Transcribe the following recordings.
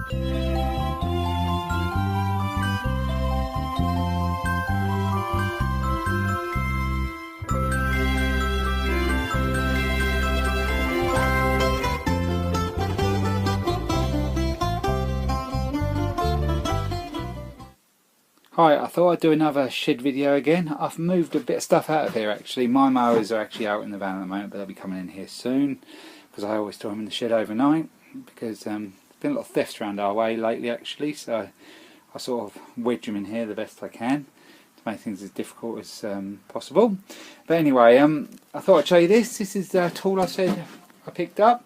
Hi, I thought I'd do another shed video again. I've moved a bit of stuff out of here actually. My mowers are actually out in the van at the moment, but they'll be coming in here soon because I always store them in the shed overnight because there's been a lot of thefts around our way lately actually, so I sort of wedge them in here the best I can to make things as difficult as possible. But anyway, I thought I'd show you this. This is the tool I said I picked up.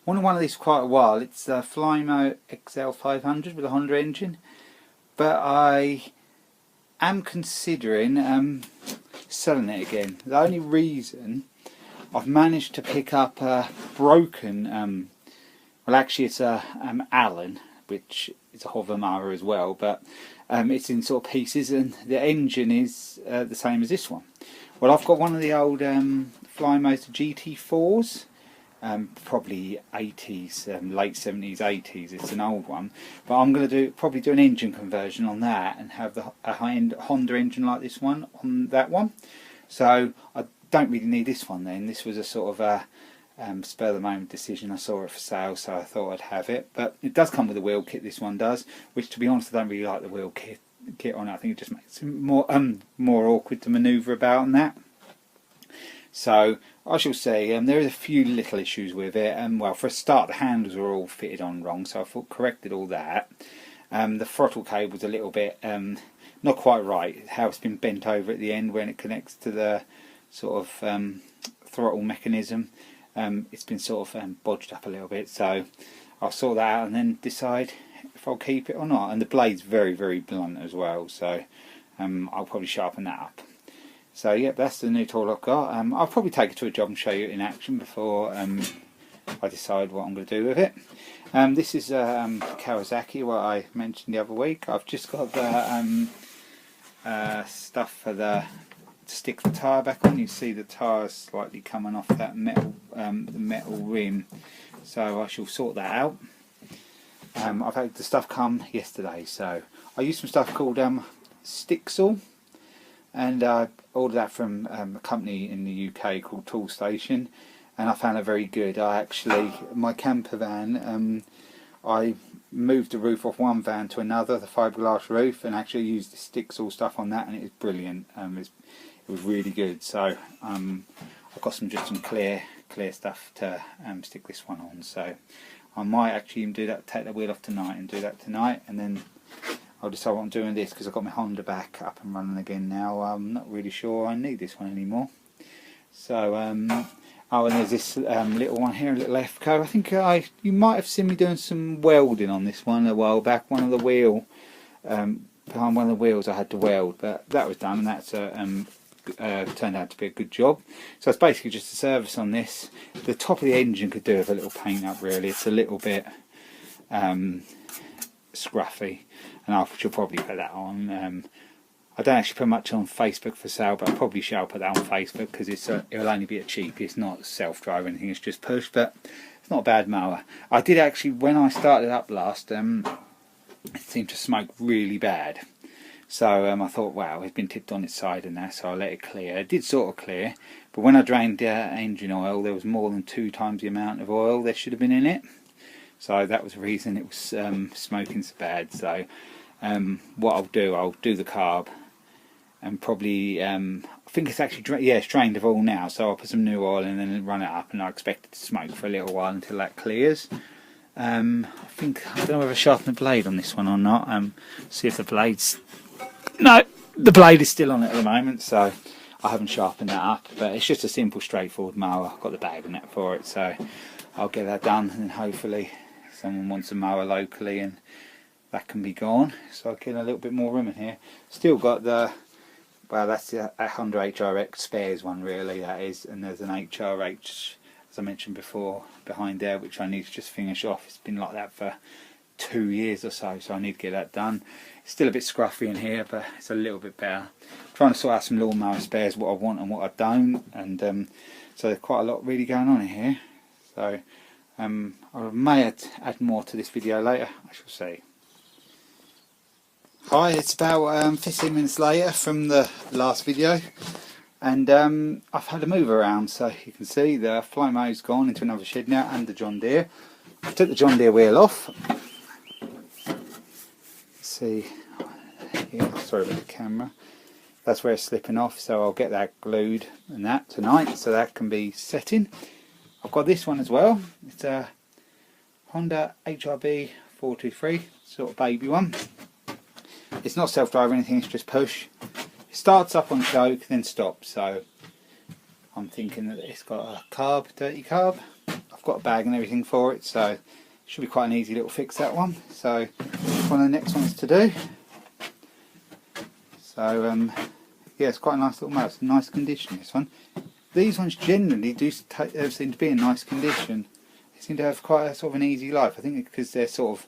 Wanted one of these for quite a while. It's a Flymo XL500 with a Honda engine. But I am considering selling it again. The only reason I've managed to pick up a broken, well actually it's a Allen, which is a hover mower as well, but it's in sort of pieces and the engine is the same as this one. Well, I've got one of the old Flymo GT4s. Probably 80s, late 70s, 80s. It's an old one, but I'm going to probably do an engine conversion on that and have a high-end Honda engine like this one on that one. So I don't really need this one then. This was a sort of a spur of the moment decision. I saw it for sale, so I thought I'd have it. But it does come with a wheel kit. This one does, which to be honest I don't really like the wheel kit on it. I think it just makes it more awkward to manoeuvre about and that. So I shall say there is a few little issues with it. Well, for a start, the handles were all fitted on wrong, so I thought corrected all that. The throttle cable's a little bit not quite right. How it's been bent over at the end when it connects to the sort of throttle mechanism. It's been sort of bodged up a little bit, so I'll sort that out and then decide if I'll keep it or not. And the blade's very, very blunt as well, so I'll probably sharpen that up. So yeah, that's the new tool I've got. I'll probably take it to a job and show you it in action before I decide what I'm going to do with it. This is Kawasaki, what I mentioned the other week. I've just got the stuff for to stick the tyre back on. You see the tyre slightly coming off that metal, the metal rim. So I shall sort that out. I've had the stuff come yesterday, so I used some stuff called Stixel. And I ordered that from a company in the UK called Tool Station, and I found it very good. My camper van, I moved the roof off one van to another, the fiberglass roof, and actually used the Stixel stuff on that, and it was brilliant. It was really good. So I've got just some clear stuff to stick this one on. So I might actually even do that, take the wheel off tonight and do that tonight, and then I'll decide what I'm doing with this because I've got my Honda back up and running again now. I'm not really sure I need this one anymore. So, oh, and there's this little one here, a little FCO. I think you might have seen me doing some welding on this one a while back. One of the wheel, behind one of the wheels I had to weld, but that was done and that's turned out to be a good job. So it's basically just a service on this. The top of the engine could do with a little paint up really. It's a little bit scruffy, and I should probably put that on. I don't actually put much on Facebook for sale, but I probably shall put that on Facebook because it'll only be a cheap. It's not self-drive or anything, it's just push, but it's not a bad mower. I did actually, when I started up last, it seemed to smoke really bad. So I thought, wow, it's been tipped on its side and that, so I let it clear. It did sort of clear, but when I drained the engine oil, there was more than 2 times the amount of oil there should have been in it. So that was the reason it was smoking so bad. So what I'll do the carb and probably I think it's actually it's drained of oil now, so I'll put some new oil in and then run it up, and I expect it to smoke for a little while until that clears. I don't know whether I sharpen the blade on this one or not. See if the blade's the blade is still on it at the moment, so I haven't sharpened that up, but it's just a simple straightforward mower. I've got the bag and that for it, so I'll get that done, and then hopefully someone wants a mower locally and that can be gone, so I'll get a little bit more room in here. Still got the, well, that's the Honda HRX spares one really, that is, and there's an HRH, as I mentioned before, behind there, which I need to just finish off. It's been like that for 2 years or so, so I need to get that done. It's still a bit scruffy in here, but it's a little bit better. I'm trying to sort out some lawnmower spares, what I want and what I don't, and so there's quite a lot really going on in here. So I may add more to this video later, I shall see. Hi, it's about 15 minutes later from the last video, and I've had a move around, so you can see the fly mower's gone into another shed now, and the John Deere. I took the John Deere wheel off. Let's see here, sorry about the camera. That's where it's slipping off, so I'll get that glued and that tonight, so that can be setting. I've got this one as well. It's a Honda HRB 423, sort of baby one. It's not self-drive or anything, it's just push. It starts up on choke, then stops, so I'm thinking that it's got a carb, dirty carb. I've got a bag and everything for it, so it should be quite an easy little fix, that one. So one of the next ones to do. So yeah, it's quite a nice little mower. It's in nice condition, this one. These ones generally do seem to be in nice condition. They seem to have quite a sort of an easy life. I think because they're sort of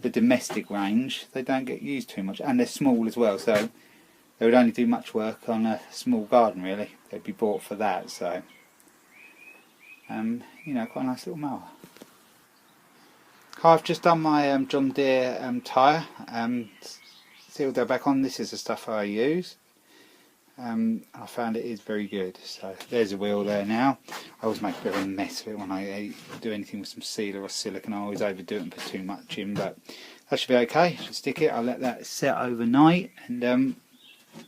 the domestic range, they don't get used too much, and they're small as well, so they would only do much work on a small garden really. They'd be bought for that, so you know, quite a nice little mower. I've just done my John Deere tyre, sealed that back on. This is the stuff I use. I found it is very good. So there's a wheel there now. I always make a bit of a mess of it when I do anything with some sealer or silicone. I always overdo it and put too much in, but that should be okay. I should stick it. I'll let that set overnight and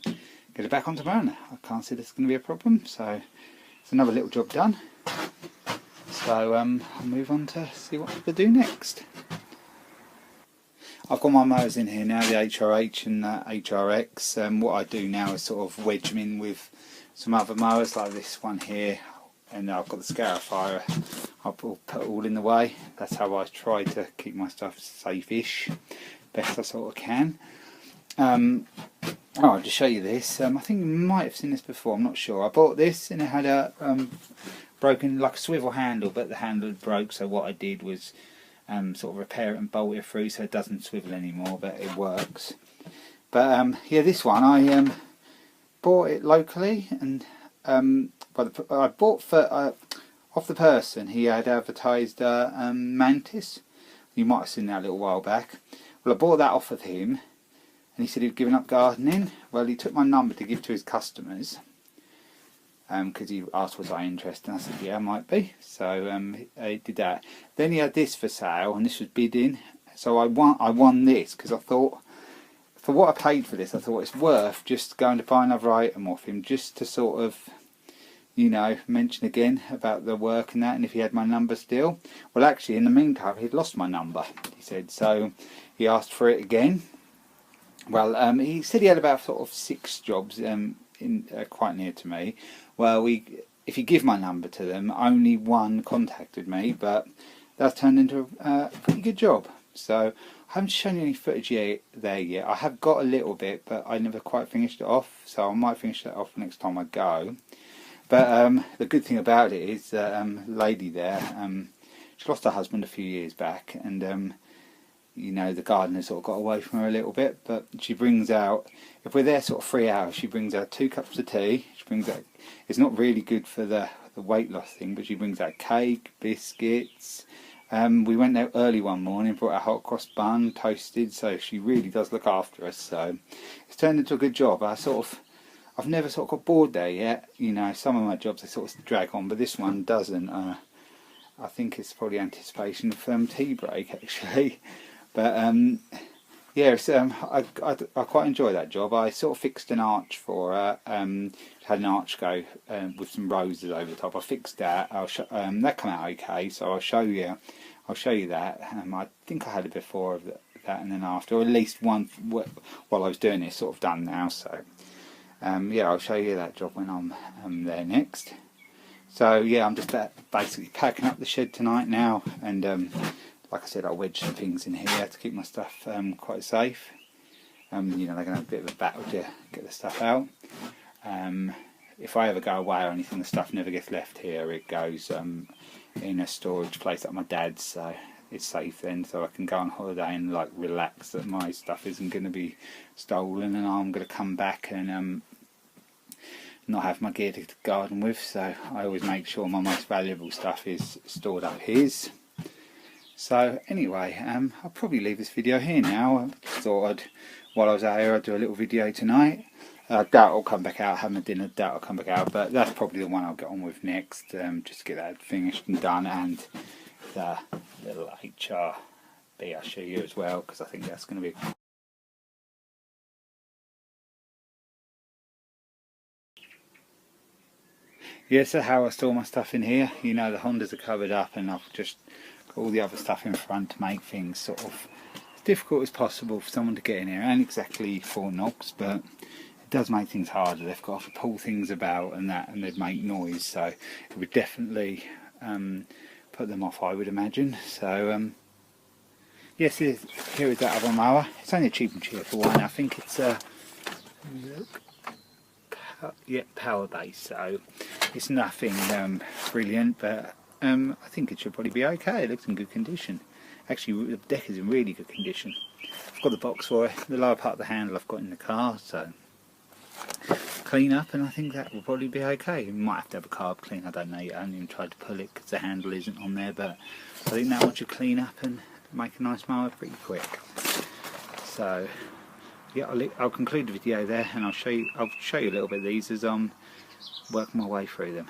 get it back on tomorrow. I can't see this going to be a problem. So it's another little job done. So I'll move on to see what to do next. I've got my mowers in here now, the HRH and the HRX. What I do now is sort of wedge them in with some other mowers like this one here, and I've got the Scarifier. I'll put it all in the way. That's how I try to keep my stuff safe-ish, best I sort of can. I'll just show you this. I think you might have seen this before, I'm not sure. I bought this and it had a broken, like a swivel handle, but the handle broke, so what I did was sort of repair it and bolt it through so it doesn't swivel anymore, but it works. But yeah, this one I bought it locally, and I bought for off the person. He had advertised Mantis. You might have seen that a little while back. Well, I bought that off of him, and he said he'd given up gardening. Well, he took my number to give to his customers, because he asked was I interested, and I said yeah, I might be. So I did that. Then he had this for sale, and this was bidding. So I won this because I thought, for what I paid for this, I thought it's worth just going to buy another item off him, just to sort of, you know, mention again about the work and that, and if he had my number still. Well, actually, in the meantime, he'd lost my number, he said, so he asked for it again. Well, he said he had about sort of 6 jobs in quite near to me. Well, if you give my number to them, only one contacted me, but that turned into a pretty good job. So I haven't shown you any footage there yet. I have got a little bit, but I never quite finished it off, so I might finish that off next time I go. But the good thing about it is that lady there, she lost her husband a few years back, and you know, the gardener sort of got away from her a little bit, but she brings out, if we're there sort of 3 hours, she brings out 2 cups of tea. She brings out, it's not really good for the weight loss thing, but she brings out cake, biscuits. We went there early one morning, brought a hot cross bun, toasted, so she really does look after us. So it's turned into a good job. I've never sort of got bored there yet. You know, some of my jobs they sort of drag on, but this one doesn't. I think it's probably anticipation of tea break actually. But yeah, it's, I quite enjoy that job. I sort of fixed an arch for her. Had an arch go with some roses over the top. I fixed that. That came out okay, so I'll show you. I'll show you that. I think I had it before of that and then after, or at least one while I was doing it. Sort of done now. So yeah, I'll show you that job when I'm there next. So yeah, I'm just basically packing up the shed tonight now, and like I said, I'll wedge some things in here to keep my stuff quite safe. You know, they're going to have a bit of a battle to get the stuff out. If I ever go away or anything, the stuff never gets left here. It goes in a storage place at my dad's, so it's safe then, so I can go on holiday and like relax that my stuff isn't going to be stolen, and I'm going to come back and not have my gear to garden with. So I always make sure my most valuable stuff is stored up here. So anyway, I'll probably leave this video here now. I thought while I was out here I'd do a little video tonight. I doubt it'll come back out, having a dinner, doubt it'll come back out, but that's probably the one I'll get on with next, just to get that finished and done, and the little HRB I'll show you as well, because I think that's going to be... Yeah, so how I store my stuff in here, you know, the Hondas are covered up and I've just got all the other stuff in front to make things sort of as difficult as possible for someone to get in here. It ain't exactly Fort Knox, but it does make things harder. They've got to pull things about and that, and they'd make noise, so it would definitely put them off, I would imagine. So yes, here is that other mower. It's only a cheap and cheerful one. I think it's power base, so it's nothing brilliant, but I think it should probably be okay. It looks in good condition. Actually, the deck is in really good condition. I've got the box for it. The lower part of the handle I've got in the car, so clean up, and I think that will probably be okay. You might have to have a carb clean. I don't know yet. I haven't even tried to pull it because the handle isn't on there, but I think that one should clean up and make a nice mower pretty quick. So yeah, I'll conclude the video there, and I'll show you a little bit of these as I'm working my way through them.